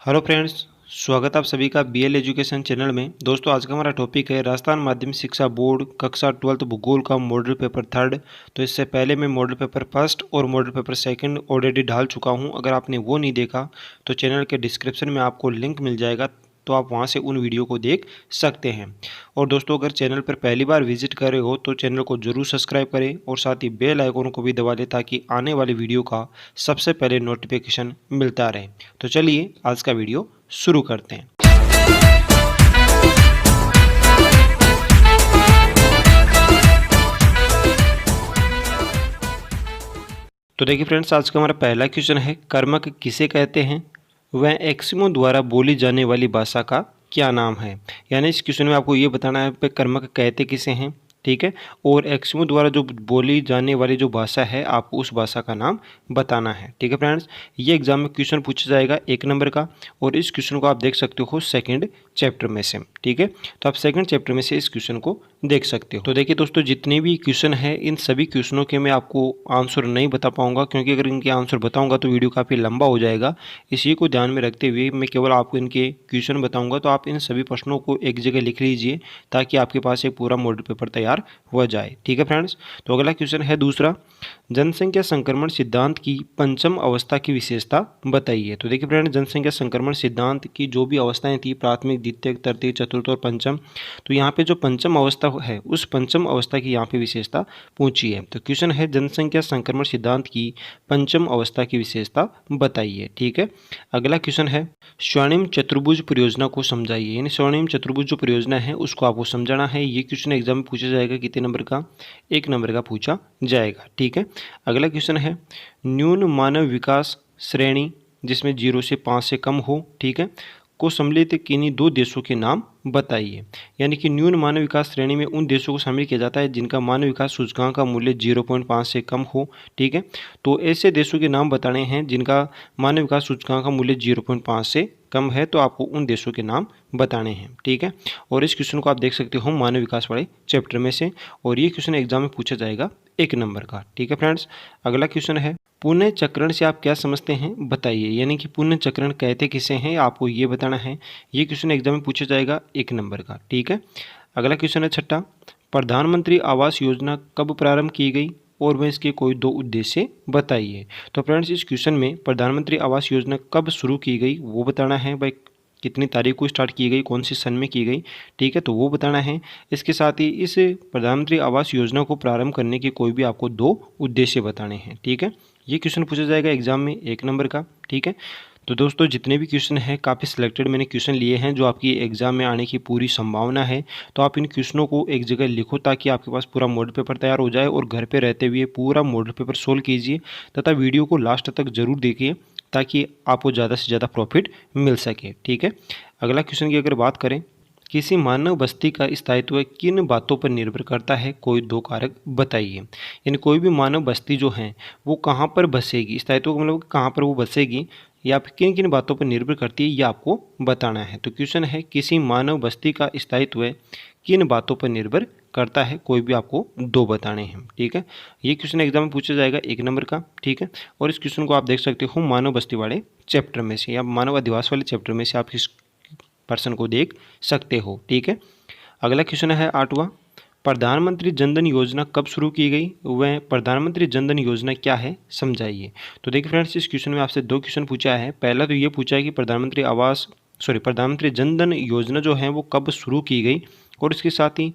Hello friends, स्वागत आप सभी का बीएल एजुकेशन चैनल में। दोस्तों, आज का हमारा टॉपिक है राजस्थान माध्यमिक शिक्षा बोर्ड कक्षा 12 भूगोल का मॉडल पेपर थर्ड। तो इससे पहले मैं मॉडल पेपर फर्स्ट और मॉडल पेपर सेकंड ऑलरेडी डाल चुका हूं। अगर आपने वो नहीं देखा तो चैनल के डिस्क्रिप्शन में आपको लिंक मिल जाएगा, तो आप वहां से उन वीडियो को देख सकते हैं। और दोस्तों, अगर चैनल पर पहली बार विजिट कर रहे हो तो चैनल को जरूर सब्सक्राइब करें और साथ ही बेल आइकन को भी दबा दें ताकि आने वाली वीडियो का सबसे पहले नोटिफिकेशन मिलता रहे। तो चलिए आज का वीडियो शुरू करते हैं। तो देखिए फ्रेंड्स, आज का हमारा पहला क्वेश्चन है, कर्मक किसे कहते हैं? वह एस्किमो द्वारा बोली जाने वाली भाषा का क्या नाम है? यानी इस क्वेश्चन में आपको ये बताना है पे कर्मक कहते किसे हैं, ठीक है, और एस्किमो द्वारा जो बोली जाने वाली जो भाषा है आपको उस भाषा का नाम बताना है। ठीक है फ्रेंड्स, ये एग्जाम में क्वेश्चन पूछा जाएगा 1 नंबर का, और इस क्वेश्चन को आप देख सकते हो सेकंड चैप्टर में से। ठीक है, तो आप सेकंड चैप्टर में से इस क्वेश्चन को देख सकते हो। तो देखिए दोस्तों, जितने भी क्वेश्चन है इन सभी क्वेश्चनों के मैं आपको आंसर नहीं बता पाऊंगा, क्योंकि अगर इनके आंसर बताऊंगा तो वीडियो काफ़ी लंबा हो जाएगा। इसी को ध्यान में रखते हुए मैं केवल आपको इनके क्वेश्चन बताऊंगा। तो आप इन सभी प्रश्नों को एक जगह लिख लीजिए ताकि आपके पास एक पूरा मॉडल पेपर तैयार हो जाए। ठीक है फ्रेंड्स, तो अगला क्वेश्चन है दूसरा, जनसंख्या संक्रमण सिद्धांत की पंचम अवस्था की विशेषता बताइए। तो देखिए फ्रेंड्स, जनसंख्या संक्रमण सिद्धांत की जो भी अवस्थाएं थी, प्राथमिक, द्वितीयक, तृतीयक, चतुर्थ और पंचम, तो यहाँ पे जो पंचम अवस्था है उस पंचम अवस्था की यहाँ पे विशेषता पूछी है। तो क्वेश्चन है, जनसंख्या संक्रमण सिद्धांत की पंचम अवस्था की विशेषता बताइए। ठीक है, अगला क्वेश्चन है, स्वर्णिम चतुर्भुज परियोजना को समझाइए। यानी स्वर्णिम चतुर्भुज जो परियोजना है उसको आपको समझाना है। ये क्वेश्चन एग्जाम में पूछा जाएगा कितने नंबर का? 1 नंबर का पूछा जाएगा। ठीक है, अगला क्वेश्चन है, न्यून मानव विकास श्रेणी जिसमें 0 से 5 से कम हो, ठीक है, को सम्मिलित किन्हीं 2 देशों के नाम बताइए। यानी कि न्यून मानव विकास श्रेणी में उन देशों को शामिल किया जाता है जिनका मानव विकास सूचकांक का मूल्य 0.5 से कम हो। ठीक है, तो ऐसे देशों के नाम बताने हैं जिनका मानव विकास सूचकांक का मूल्य 0.5 से कम है, तो आपको उन देशों के नाम बताने हैं। ठीक है, और इस क्वेश्चन को आप देख सकते हो मानव विकास वाले चैप्टर में से, और ये क्वेश्चन एग्जाम में पूछा जाएगा 1 नंबर का। ठीक है फ्रेंड्स, अगला क्वेश्चन है, पुण्य चक्रण से आप क्या समझते हैं बताइए। यानी कि पुण्य चक्रण कहते किसे हैं आपको ये बताना है। ये क्वेश्चन एग्जाम में पूछा जाएगा 1 नंबर का। ठीक है, अगला क्वेश्चन है छठा, प्रधानमंत्री आवास योजना कब प्रारंभ की गई और वह इसके कोई 2 उद्देश्य बताइए। तो फ्रेंड्स, इस क्वेश्चन में प्रधानमंत्री आवास योजना कब शुरू की गई वो बताना है, भाई कितनी तारीख को स्टार्ट की गई, कौन सी सन में की गई। ठीक है, तो वो बताना है। इसके साथ ही इस प्रधानमंत्री आवास योजना को प्रारंभ करने के कोई भी आपको 2 उद्देश्य बताने हैं। ठीक है, ये क्वेश्चन पूछा जाएगा एग्जाम में 1 नंबर का। ठीक है, तो दोस्तों जितने भी क्वेश्चन हैं काफ़ी सिलेक्टेड मैंने क्वेश्चन लिए हैं जो आपकी एग्जाम में आने की पूरी संभावना है। तो आप इन क्वेश्चनों को एक जगह लिखो ताकि आपके पास पूरा मॉडल पेपर तैयार हो जाए, और घर पे रहते हुए पूरा मॉडल पेपर सोल्व कीजिए तथा वीडियो को लास्ट तक जरूर देखिए ताकि आपको ज़्यादा से ज़्यादा प्रॉफिट मिल सके। ठीक है, अगला क्वेश्चन की अगर बात करें, किसी मानव बस्ती का स्थायित्व किन बातों पर निर्भर करता है, कोई 2 कारक बताइए। यानी कोई भी मानव बस्ती जो है वो कहाँ पर बसेगी, स्थायित्व का मतलब कहाँ पर वो बसेगी या फिर किन किन बातों पर निर्भर करती है, ये आपको बताना है। तो क्वेश्चन है, किसी मानव बस्ती का स्थायित्व किन बातों पर निर्भर करता है, कोई भी आपको 2 बताने हैं। ठीक है, ये क्वेश्चन एग्जाम में पूछा जाएगा 1 नंबर का। ठीक है, और इस क्वेश्चन को आप देख सकते हो मानव बस्ती वाले चैप्टर में से या मानव अधिवास वाले चैप्टर में से आप इस पर्सन को देख सकते हो। ठीक है, अगला क्वेश्चन है 8वां, प्रधानमंत्री जनधन योजना कब शुरू की गई, वह प्रधानमंत्री जनधन योजना क्या है समझाइए। तो देखिए फ्रेंड्स, इस क्वेश्चन में आपसे 2 क्वेश्चन पूछा है। पहला तो ये पूछा है कि प्रधानमंत्री जनधन योजना जो है वो कब शुरू की गई, और इसके साथ ही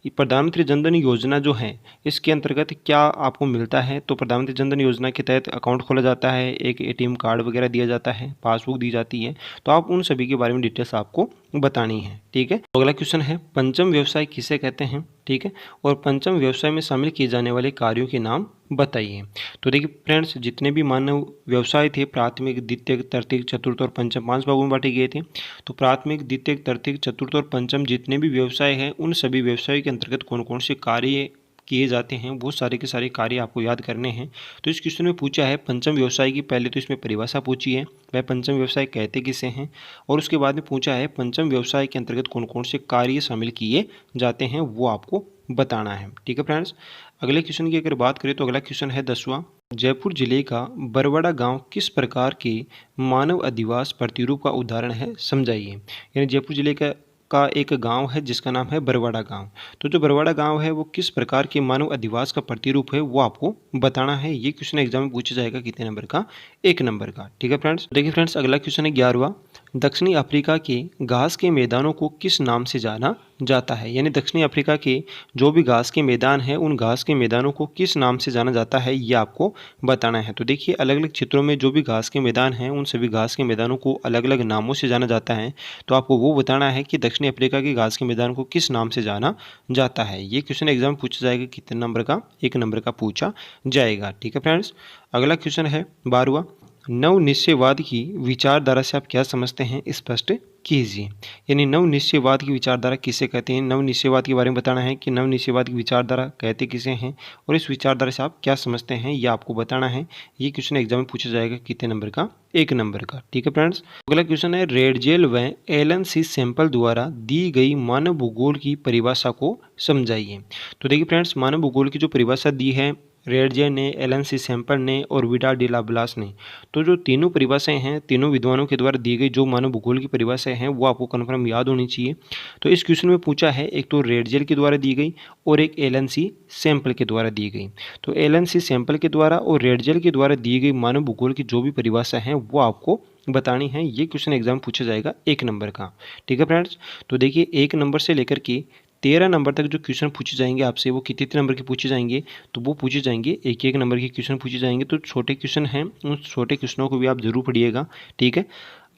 प्रधानमंत्री जनधन योजना जो है इसके अंतर्गत क्या आपको मिलता है। तो प्रधानमंत्री जनधन योजना के तहत अकाउंट खोला जाता है, एक एटीएम कार्ड वगैरह दिया जाता है, पासबुक दी जाती है। तो आप उन सभी के बारे में डिटेल्स आपको बतानी है। ठीक है, तो अगला क्वेश्चन है, पंचम व्यवसाय किसे कहते हैं। ठीक है, और पंचम व्यवसाय में शामिल किए जाने वाले कार्यों के नाम बताइए। तो देखिए फ्रेंड्स, जितने भी मानव व्यवसाय थे, प्राथमिक, द्वितीयक, तृतीयक, चतुर्थ और पंचम 5 भागों में बांटे गए थे। तो प्राथमिक, द्वितीयक, तृतीयक, चतुर्थ और पंचम जितने भी व्यवसाय हैं उन सभी व्यवसाय के अंतर्गत कौन कौन से कार्य किए जाते हैं वो सारे के सारे कार्य आपको याद करने हैं। तो इस क्वेश्चन में पूछा है पंचम व्यवसाय की, पहले तो इसमें परिभाषा पूछी है, वह पंचम व्यवसाय कहते किसे हैं, और उसके बाद में पूछा है पंचम व्यवसाय के अंतर्गत कौन कौन से कार्य शामिल किए जाते हैं वो आपको बताना है। ठीक है फ्रेंड्स, अगले क्वेश्चन की अगर बात करें तो अगला क्वेश्चन है 10वां, जयपुर जिले का बरवाड़ा गांव किस प्रकार के मानव अधिवास प्रतिरूप का उदाहरण है, समझाइए। यानी जयपुर जिले का एक गांव है जिसका नाम है बरवाड़ा गांव। तो जो बरवाड़ा गांव है वो किस प्रकार के मानव अधिवास का प्रतिरूप है वो आपको बताना है। ये क्वेश्चन एग्जाम में पूछा जाएगा कितने नंबर का, 1 नंबर का। ठीक है फ्रेंड्स, देखिए फ्रेंड्स अगला क्वेश्चन है 11वां। दक्षिणी अफ्रीका के घास के मैदानों को किस नाम से जाना जाता है। यानी दक्षिणी अफ्रीका के जो भी घास के मैदान हैं उन घास के मैदानों को किस नाम से जाना जाता है ये आपको बताना है। तो देखिए अलग अलग क्षेत्रों में जो भी घास के मैदान हैं उन सभी घास के मैदानों को अलग अलग नामों से जाना जाता है। तो आपको वो बताना है कि दक्षिणी अफ्रीका के घास के मैदान को किस नाम से जाना जाता है। ये क्वेश्चन एग्जाम में पूछा जाएगा कितने नंबर का, 1 नंबर का पूछा जाएगा। ठीक है फ्रेंड्स, अगला क्वेश्चन है 12वां। नवनिश्चयवाद की विचारधारा से आप क्या समझते हैं, स्पष्ट कीजिए। यानी नवनिश्चयवाद की विचारधारा किसे कहते हैं, नवनिश्चयवाद के बारे में बताना है कि नवनिश्चयवाद की विचारधारा कहते किसे हैं और इस विचारधारा से आप क्या समझते हैं ये आपको बताना है। ये क्वेश्चन एग्जाम में पूछा जाएगा कितने नंबर का, 1 नंबर का। ठीक है फ्रेंड्स, अगला क्वेश्चन है रेडजेल व एलन सी सैंपल द्वारा दी गई मानव भूगोल की परिभाषा को समझाइए। तो देखिए फ्रेंड्स, मानव भूगोल की जो परिभाषा दी है रेडजेल ने, एलन सी सैंपल ने और विडा डी लाब्लास ने, तो जो तीनों परिभाषाएं हैं तीनों विद्वानों के द्वारा दी गई जो मानव भूगोल की परिभाषाएं हैं वो आपको कन्फर्म याद होनी चाहिए। तो इस क्वेश्चन में पूछा है एक तो रेडजेल के द्वारा दी गई और एक एलन सी सैंपल के द्वारा दी गई। तो एलन सी सैंपल के द्वारा और रेडजेल के द्वारा दी गई मानव भूगोल की जो भी परिभाषा है वो आपको बतानी है। ये क्वेश्चन एग्जाम पूछा जाएगा 1 नंबर का। ठीक है फ्रेंड्स, तो देखिए 1 नंबर से लेकर के 13 नंबर तक जो क्वेश्चन पूछे जाएंगे आपसे वो कितने नंबर के पूछे जाएंगे, तो वो पूछे जाएंगे 1-1 नंबर के क्वेश्चन पूछे जाएंगे। तो छोटे क्वेश्चन हैं उन छोटे क्वेश्चनों को भी आप जरूर पढ़िएगा। ठीक है,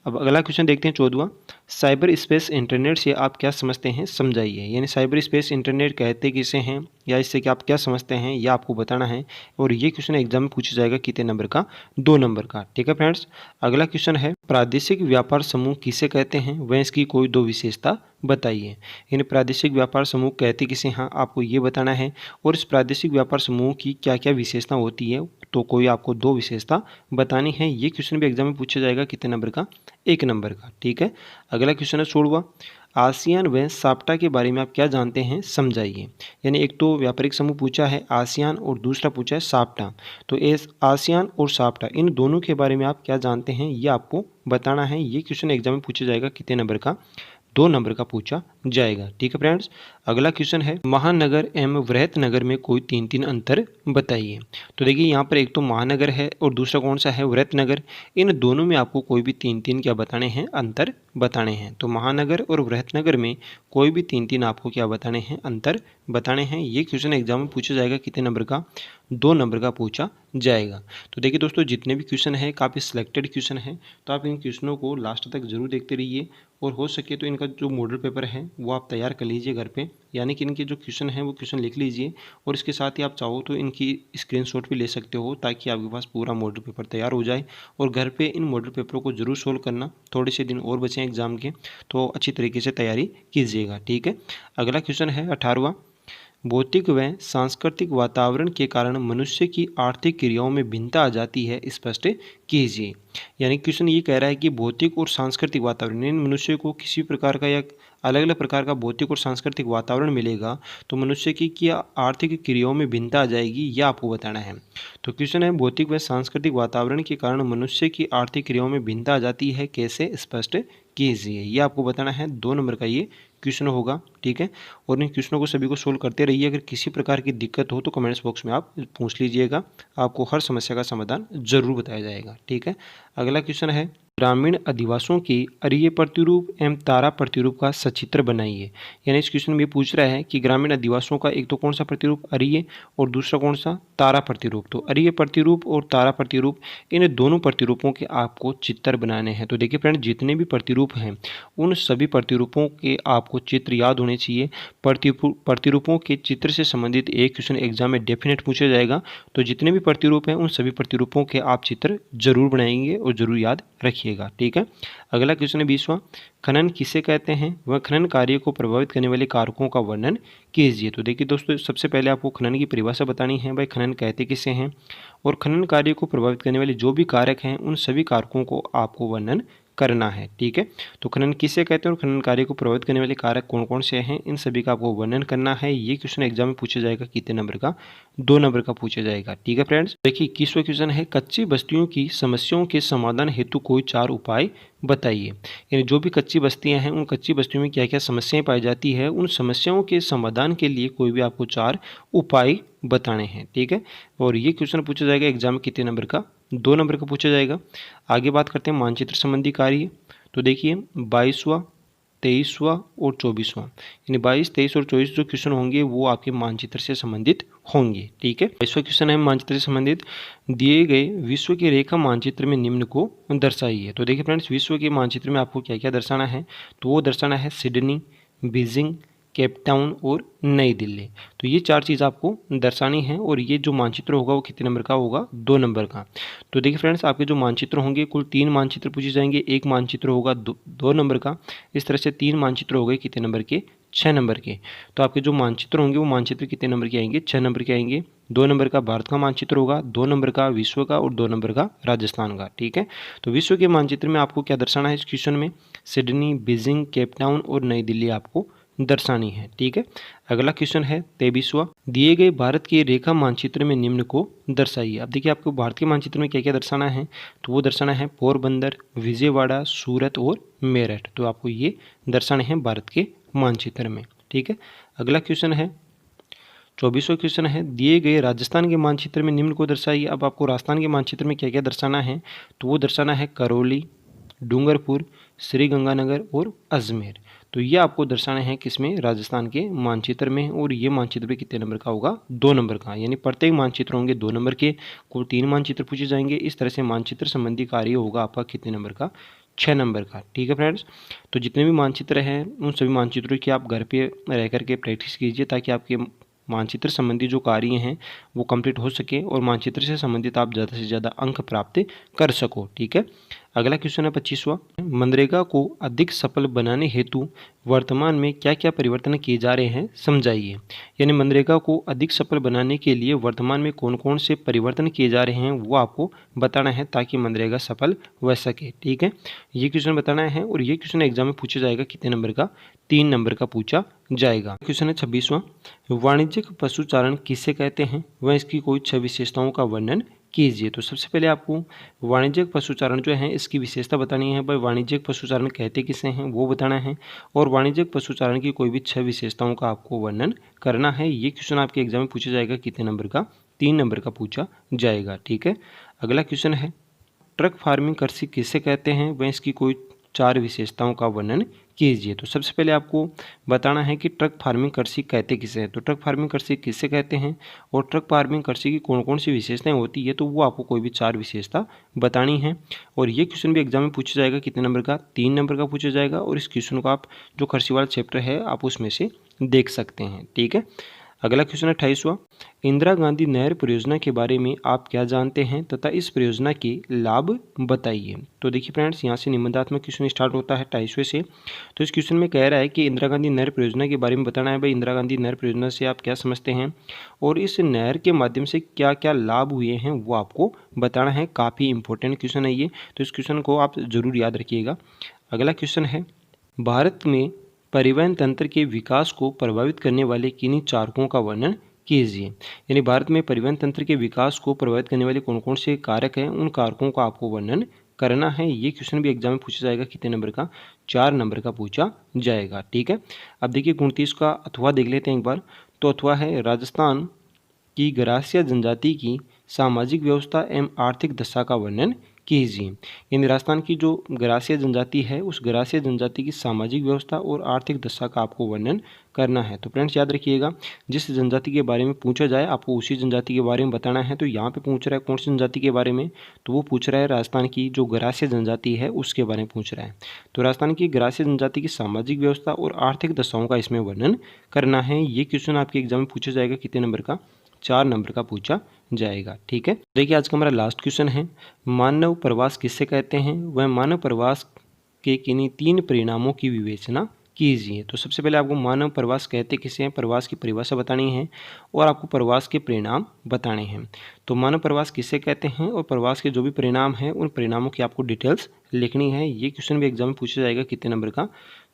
अब अगला क्वेश्चन देखते हैं 14वां। साइबर स्पेस इंटरनेट से आप क्या समझते हैं, समझाइए। यानी साइबर स्पेस इंटरनेट कहते किसे हैं या इससे कि आप क्या समझते हैं यह आपको बताना है और ये क्वेश्चन एग्जाम में पूछा जाएगा कितने नंबर का, 2 नंबर का। ठीक है फ्रेंड्स, अगला क्वेश्चन है प्रादेशिक व्यापार समूह किसे कहते हैं वह इसकी कोई 2 विशेषता बताइए। यानी प्रादेशिक व्यापार समूह कहते किसे हैं आपको ये बताना है और इस प्रादेशिक व्यापार समूह की क्या क्या विशेषता होती है तो कोई आपको 2 विशेषता बतानी है। ये क्वेश्चन भी एग्जाम में पूछा जाएगा कितने नंबर का, 1 नंबर का। ठीक है, अगला क्वेश्चन है 16वां। आसियान व साप्टा के बारे में आप क्या जानते हैं, समझाइए। यानी एक तो व्यापारिक समूह पूछा है आसियान और दूसरा पूछा है साप्टा। तो इस आसियान और साप्टा इन दोनों के बारे में आप क्या जानते हैं ये आपको बताना है। ये क्वेश्चन एग्जाम में पूछा जाएगा कितने नंबर का, 2 नंबर का पूछा जाएगा। ठीक है फ्रेंड्स, अगला क्वेश्चन है महानगर एवं वृहत नगर में कोई 3 अंतर बताइए। तो देखिए यहाँ पर एक तो महानगर है और दूसरा कौन सा है, वृहत नगर। इन दोनों में आपको कोई भी 3 क्या बताने हैं, अंतर बताने हैं। तो महानगर और वृहत नगर में कोई भी 3 आपको क्या बताने हैं, अंतर बताने हैं। ये क्वेश्चन एग्जाम में पूछा जाएगा कितने नंबर का, 2 नंबर का पूछा जाएगा। तो देखिए दोस्तों जितने भी क्वेश्चन हैं काफ़ी सिलेक्टेड क्वेश्चन हैं, तो आप इन क्वेश्चनों को लास्ट तक जरूर देखते रहिए और हो सके तो इनका जो मॉडल पेपर है वो आप तैयार कर लीजिए घर पे। यानी कि इनके जो क्वेश्चन हैं वो क्वेश्चन लिख लीजिए और इसके साथ ही आप चाहो तो इनकी स्क्रीनशॉट भी ले सकते हो ताकि आपके पास पूरा मॉडल पेपर तैयार हो जाए। और घर पे इन मॉडल पेपरों को जरूर सोल्व करना, थोड़े से दिन और बचे एग्जाम के, तो अच्छी तरीके से तैयारी कीजिएगा। ठीक है, अगला क्वेश्चन है 18वां। भौतिक व सांस्कृतिक वातावरण के कारण मनुष्य की आर्थिक क्रियाओं में भिन्नता आ जाती है, स्पष्ट कीजिए। यानी क्वेश्चन ये कह रहा है कि भौतिक और सांस्कृतिक वातावरण यानी मनुष्य को किसी प्रकार का या अलग अलग प्रकार का भौतिक और सांस्कृतिक वातावरण मिलेगा तो मनुष्य की क्या आर्थिक क्रियाओं में भिन्नता आ जाएगी यह आपको बताना है। तो क्वेश्चन है भौतिक व सांस्कृतिक वातावरण के कारण मनुष्य की आर्थिक क्रियाओं में भिन्नता आ जाती है, कैसे, स्पष्ट कीजिए। ये आपको बताना है, 2 नंबर का ये क्वेश्चन होगा। ठीक है, और इन क्वेश्चनों को सभी को सोल्व करते रहिए। अगर किसी प्रकार की दिक्कत हो तो कमेंट्स बॉक्स में आप पूछ लीजिएगा, आपको हर समस्या का समाधान जरूर बताया जाएगा। ठीक है, अगला क्वेश्चन है ग्रामीण अधिवासों की अरीय प्रतिरूप एवं तारा प्रतिरूप का सचित्र बनाइए। यानी इस क्वेश्चन में ये पूछ रहा है कि ग्रामीण अधिवासों का एक तो कौन सा प्रतिरूप अरीय और दूसरा कौन सा तारा प्रतिरूप। तो अरीय प्रतिरूप और तारा प्रतिरूप इन दोनों प्रतिरूपों के आपको चित्र बनाने हैं। तो देखिए फ्रेंड जितने भी प्रतिरूप हैं उन सभी प्रतिरूपों के आपको चित्र याद होने चाहिए। प्रतिरूपों के चित्र से संबंधित एक क्वेश्चन एग्जाम में डेफिनेट पूछा जाएगा। तो जितने भी प्रतिरूप हैं उन सभी प्रतिरूपों के आप चित्र जरूर बनाएंगे और जरूर याद रखिएगा। ठीक है, अगला क्वेश्चन है 20वां। खनन किसे कहते हैं वह खनन कार्य को प्रभावित करने वाले कारकों का वर्णन कीजिए। तो देखिए दोस्तों सबसे पहले आपको खनन की परिभाषा बतानी है, भाई खनन कहते किसे हैं और खनन कार्य को प्रभावित करने वाले जो भी कारक हैं उन सभी कारकों को आपको वर्णन करना है। ठीक है, तो खनन किसे कहते हैं और खनन कार्य को प्रभावित करने वाले कारक कौन कौन से हैं, इन सभी का आपको वर्णन करना है। ये क्वेश्चन एग्जाम में पूछा जाएगा कितने नंबर का, 2 नंबर का पूछा जाएगा। ठीक है फ्रेंड्स, देखिए 21वां क्वेश्चन है, कच्ची बस्तियों की समस्याओं के समाधान हेतु कोई 4 उपाय बताइए। यानी जो भी कच्ची बस्तियां हैं, उन कच्ची बस्तियों में क्या क्या समस्याएं पाई जाती है, उन समस्याओं के समाधान के लिए कोई भी आपको 4 उपाय बताने हैं। ठीक है, और ये क्वेश्चन पूछा जाएगा एग्जाम में कितने नंबर का, 2 नंबर का पूछा जाएगा। आगे बात करते हैं मानचित्र संबंधी कार्य। तो देखिए 22वां, 23वां और 24वां, यानी 22, 23 और 24 जो क्वेश्चन होंगे वो आपके मानचित्र से संबंधित होंगे। ठीक है, 22वां क्वेश्चन है मानचित्र से संबंधित, दिए गए विश्व के रेखा मानचित्र में निम्न को दर्शाइए। तो देखिए फ्रेंड्स, विश्व के मानचित्र में आपको क्या क्या दर्शाना है, तो वो दर्शाना है सिडनी, बीजिंग, केप टाउन और नई दिल्ली। तो ये 4 चीज़ आपको दर्शानी है, और ये जो मानचित्र होगा वो कितने नंबर का होगा, 2 नंबर का। तो देखिए फ्रेंड्स, आपके जो मानचित्र होंगे कुल 3 मानचित्र पूछे जाएंगे, एक मानचित्र होगा 2 नंबर का। इस तरह से 3 मानचित्र हो गए कितने नंबर के, 6 नंबर के। तो आपके जो मानचित्र होंगे वो मानचित्र कितने नंबर के आएंगे, 6 नंबर के आएंगे। 2 नंबर का भारत का मानचित्र होगा, 2 नंबर का विश्व का और 2 नंबर का राजस्थान का। ठीक है, तो विश्व के मानचित्र में आपको क्या दर्शाना है इस क्वेश्चन में, सिडनी, बीजिंग, केप टाउन और नई दिल्ली आपको दर्शानी है। ठीक है, अगला क्वेश्चन है 23वां, दिए गए भारत के रेखा मानचित्र में निम्न को दर्शाइए। अब देखिए आपको भारत के मानचित्र में क्या क्या दर्शाना है, तो वो दर्शाना है पोरबंदर, विजयवाड़ा, सूरत और मेरठ। तो आपको ये दर्शाने हैं भारत के मानचित्र में। ठीक है, अगला क्वेश्चन है 24वां क्वेश्चन है, दिए गए राजस्थान के मानचित्र में निम्न को दर्शाइए। अब आपको राजस्थान के मानचित्र में क्या क्या दर्शाना है, तो वो दर्शाना है करौली, डूंगरपुर, श्रीगंगानगर और अजमेर। तो ये आपको दर्शाने हैं किसमें, राजस्थान के मानचित्र में, और ये मानचित्र पे कितने नंबर का होगा, 2 नंबर का। यानी प्रत्येक मानचित्र होंगे 2 नंबर के, कुल 3 मानचित्र पूछे जाएंगे। इस तरह से मानचित्र संबंधी कार्य होगा आपका कितने नंबर का, 6 नंबर का। ठीक है फ्रेंड्स, तो जितने भी मानचित्र हैं उन सभी मानचित्रों की आप घर पे रह करके प्रैक्टिस कीजिए, ताकि आपके मानचित्र संबंधी जो कार्य हैं वो कंप्लीट हो सके और मानचित्र से संबंधित आप ज़्यादा से ज़्यादा अंक प्राप्त कर सको। ठीक है, अगला क्वेश्चन है 25वां, मनरेगा को अधिक सफल बनाने हेतु वर्तमान में क्या क्या परिवर्तन किए जा रहे हैं समझाइए। यानी मनरेगा को अधिक सफल बनाने के लिए वर्तमान में कौन कौन से परिवर्तन किए जा रहे हैं वो आपको बताना है, ताकि मनरेगा सफल हो सके। ठीक है, ये क्वेश्चन बताना है, और ये क्वेश्चन एग्जाम में पूछा जाएगा कितने नंबर का, 3 नंबर का पूछा जाएगा। क्वेश्चन है 26वां, वाणिज्यिक पशुचारण किसे कहते हैं, वह इसकी कोई 6 विशेषताओं का वर्णन कीजिए। तो सबसे पहले आपको वाणिज्यिक पशुचारण जो है इसकी विशेषता बतानी है, भाई वाणिज्यिक पशुचारण कहते किसे हैं वो बताना है, और वाणिज्यिक पशुचारण की कोई भी 6 विशेषताओं का आपको वर्णन करना है। ये क्वेश्चन आपके एग्जाम में पूछा जाएगा कितने नंबर का, 3 नंबर का पूछा जाएगा। ठीक है, अगला क्वेश्चन है, ट्रक फार्मिंग कृषि किसे कहते हैं, वह इसकी कोई 4 विशेषताओं का वर्णन कीजिए। तो सबसे पहले आपको बताना है कि ट्रक फार्मिंग कृषि कहते किसे हैं। तो ट्रक फार्मिंग कृषि किसे कहते हैं और ट्रक फार्मिंग कृषि की कौन कौन सी विशेषताएं होती है, तो वो आपको कोई भी 4 विशेषता बतानी है। और ये क्वेश्चन भी एग्जाम में पूछा जाएगा कितने नंबर का, 3 नंबर का पूछा जाएगा। और इस क्वेश्चन को आप जो कृषि वाला चैप्टर है आप उसमें से देख सकते हैं। ठीक है, अगला क्वेश्चन है 28वां, इंदिरा गांधी नहर परियोजना के बारे में आप क्या जानते हैं तथा इस परियोजना के लाभ बताइए। तो देखिए फ्रेंड्स, यहाँ से निबंधात्मक क्वेश्चन स्टार्ट होता है 28वें से। तो इस क्वेश्चन में कह रहा है कि इंदिरा गांधी नहर परियोजना के बारे में बताना है, भाई इंदिरा गांधी नहर परियोजना से आप क्या समझते हैं और इस नहर के माध्यम से क्या क्या लाभ हुए हैं वो आपको बताना है। काफ़ी इंपॉर्टेंट क्वेश्चन है ये, तो इस क्वेश्चन को आप ज़रूर याद रखिएगा। अगला क्वेश्चन है, भारत में परिवहन तंत्र के विकास को प्रभावित करने वाले किन्हीं कारकों का वर्णन कीजिए। यानी भारत में परिवहन तंत्र के विकास को प्रभावित करने वाले कौन कौन से कारक हैं, उन कारकों का आपको वर्णन करना है। ये क्वेश्चन भी एग्जाम में पूछा जाएगा कितने नंबर का, 4 नंबर का पूछा जाएगा। ठीक है, अब देखिए 29 का अथवा देख लेते हैं एक बार। तो अथवा है, राजस्थान की गरासिया जनजाति की सामाजिक व्यवस्था एवं आर्थिक दशा का वर्णन कीजिए। यानी राजस्थान की जो गरासिया जनजाति है उस गरासिया जनजाति की सामाजिक व्यवस्था और आर्थिक दशा का आपको वर्णन करना है। तो फ्रेंड्स याद रखिएगा, जिस जनजाति के बारे में पूछा जाए आपको उसी जनजाति के बारे में बताना है। तो यहाँ पे पूछ रहा है कौन सी जनजाति के बारे में, तो वो पूछ रहा है राजस्थान की जो गरासिया जनजाति है उसके बारे में पूछ रहा है। तो राजस्थान की गरासिया जनजाति की सामाजिक व्यवस्था और आर्थिक दशाओं का इसमें वर्णन करना है। ये क्वेश्चन आपके एग्जाम में पूछा जाएगा कितने नंबर का, 4 नंबर का पूछा जाएगा। ठीक है, देखिए आज का हमारा लास्ट क्वेश्चन है, मानव प्रवास किससे कहते हैं, वह मानव प्रवास के किन्हीं 3 परिणामों की विवेचना कीजिए। तो सबसे पहले आपको मानव प्रवास कहते किसे हैं, प्रवास की परिभाषा बतानी है और आपको प्रवास के परिणाम बताने हैं। तो मानव प्रवास किसे कहते हैं और प्रवास के जो भी परिणाम हैं उन परिणामों की आपको डिटेल्स लिखनी है। ये क्वेश्चन भी एग्जाम में पूछा जाएगा। कितने नंबर का?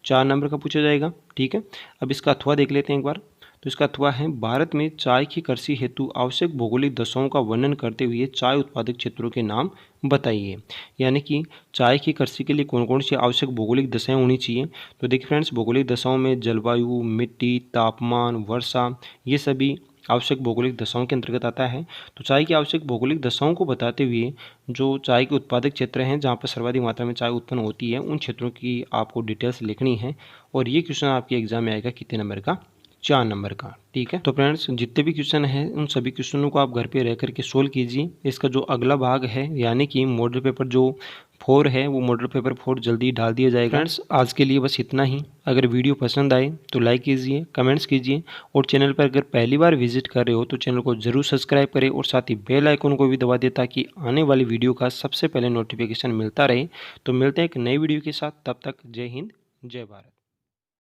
4 नंबर का पूछा जाएगा। ठीक है, अब इसका अथवा देख लेते हैं एक बार। तो इसका अथवा है, भारत में चाय की कृषि हेतु आवश्यक भौगोलिक दशाओं का वर्णन करते हुए चाय उत्पादक क्षेत्रों के नाम बताइए। यानी कि चाय की कृषि के लिए कौन कौन सी आवश्यक भौगोलिक दशाएं होनी चाहिए। तो देखिए फ्रेंड्स, भौगोलिक दशाओं में जलवायु, मिट्टी, तापमान, वर्षा, ये सभी आवश्यक भौगोलिक दशाओं के अंतर्गत आता है। तो चाय की आवश्यक भौगोलिक दशाओं को बताते हुए जो चाय के उत्पादक क्षेत्र हैं जहाँ पर सर्वाधिक मात्रा में चाय उत्पन्न होती है उन क्षेत्रों की आपको डिटेल्स लिखनी है। और ये क्वेश्चन आपके एग्जाम में आएगा कितने नंबर का? 4 नंबर का। ठीक है, तो फ्रेंड्स जितने भी क्वेश्चन हैं उन सभी क्वेश्चनों को आप घर पे रह करके सोल्व कीजिए। इसका जो अगला भाग है यानी कि मॉडल पेपर जो 4 है वो मॉडल पेपर 4 जल्दी डाल दिया जाएगा। फ्रेंड्स आज के लिए बस इतना ही। अगर वीडियो पसंद आए तो लाइक कीजिए, कमेंट्स कीजिए और चैनल पर अगर पहली बार विजिट कर रहे हो तो चैनल को जरूर सब्सक्राइब करें और साथ ही बेल आइकन को भी दबा दें ताकि आने वाली वीडियो का सबसे पहले नोटिफिकेशन मिलता रहे। तो मिलते हैं एक नई वीडियो के साथ, तब तक जय हिंद, जय भारत।